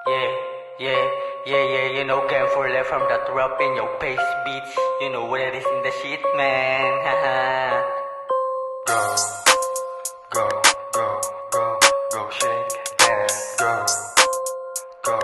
Yeah, yeah, yeah, yeah, you know, came for left from that rap in your face beats. You know what it is in the shit, man. Haha. Go, go, go, go, shake that. Go,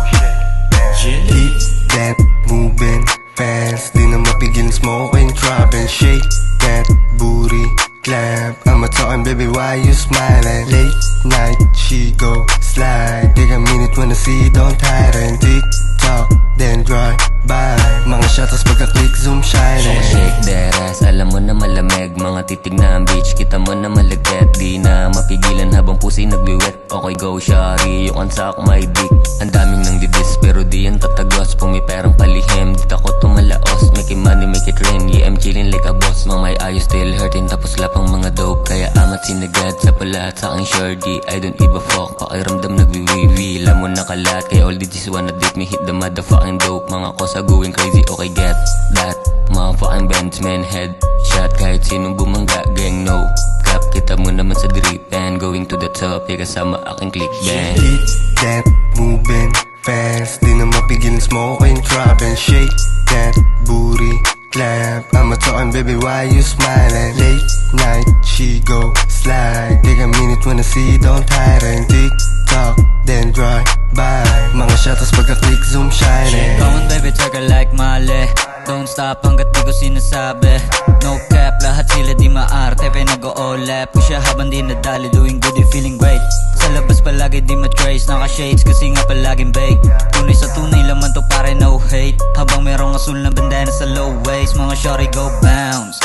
shake that. Keep that moving fast, di na mapigil smoking, dropping, shake that booty, clap. I'ma talking, baby, why you smiling? Late night, she go slide. Take a minute when I see, don't hide. And TikTok, then drive by. Mga shotters pagka-click, zoom shining. Shake that ass, alam mo na malamig. Mga titig na ang beach, kita mo na malagkat. Di na mapigilan habang pusi nagbiwet. Okay, go, shawty, you can suck my dick. Ang daming nang didis, pero di yan tatagos. Kung may perang palihim, di ako tumalaos. Make it money, make it rain, yeah, I'm chilling like a boss. Mga may ayos still hurting, tapos lapang mga dope. Kaya amat sinagad sa pala at sa aking shorty. I don't give a fuck, pakiramdam nagwiwiwi. Lamon na kalat, kaya all digits wanna dip me. Hit the motherfucking dope, mga kosa going crazy. Okay, get that, motherfucking Benchman head shot. Kahit sinong bumangga, gang no cap. Kita mo naman sa drip and going to the top. Yeah, kasama aking click bang. Keep that moving fast, di na mapigil smoking, dropping, shake that booty, clap. I'ma talking, baby, why you smiling? Late night, she go slide. Take a minute when I see, don't hide. And TikTok, then drive by. Mga shotters pagka-click, zoom shining. Come on baby, check her like Mali. Don't stop hanggat di ko sinasabi. No cap, lahat sila di maarte. Pinag-o-olap ko siya habang di nadali. Doing good, you feeling great. Sa labas palagi di matrace, naka-shades kasi nga palaging bake. Tunay sa tunay laman to pare, no hate. Habang merong asul na bandana sa low waist. Mga shorty go bounce,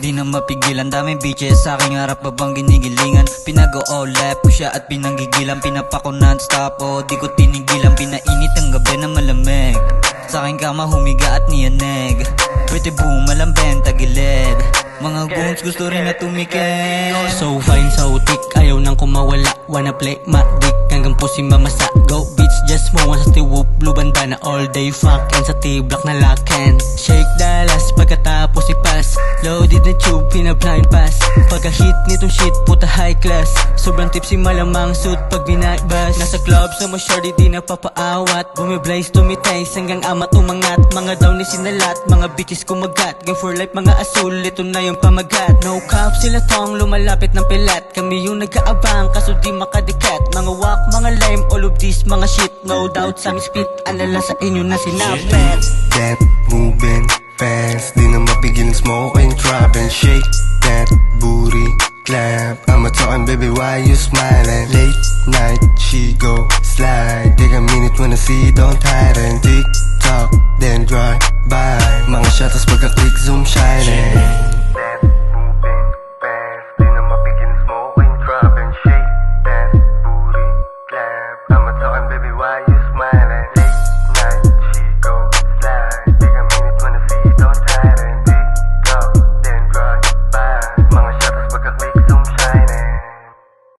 di na mapigilan, daming bitches sa aking harap babang ginigilingan. Pinag-o-olap ko siya at pinanggigilan. Pinapako non-stop, oh di ko tinigilan. Pinainit ang gabi na malamig, sa aking kama humiga at niyaneg. Pretty boom, malambeng tagilid. Mga goons gusto rin na tumikit. So fine, so thick, ayaw nang kumawala. Wanna play my dick, hanggang pusi mamasa. Go bitch, just mo sa tiwup. Blue bandana all day, fucking sa T-block na laken. Shake dalas, pagkatapos ipas. Loaded na tube, pina-blind pass. Pagka-hit nitong shit, puta high class. Sobrang tipsy, malamang suit pag binagbas. Nasa club, sa mo shorty di napapaawat. Bumiblaze, tumitays, hanggang amat umangat. Mga down ni sinalat, mga bitches kumagat. Game for life, mga asul, ito na yung pamagat. No cap, sila tong lumalapit ng pilat. Kami yung nag-aabang, kaso di makadikat. Mga wak, mga lime, all of this, mga shit. No doubt sa aming spit, alala sa inyo na sinapit. That moving fast, di na mapigil smoking, dropping, shake that booty, clap. I'ma talking, baby, why you smiling? Late night, she go slide. Take a minute when I see, don't hide. And TikTok, then drive by. Mga shotters pagka-click, zoom shining.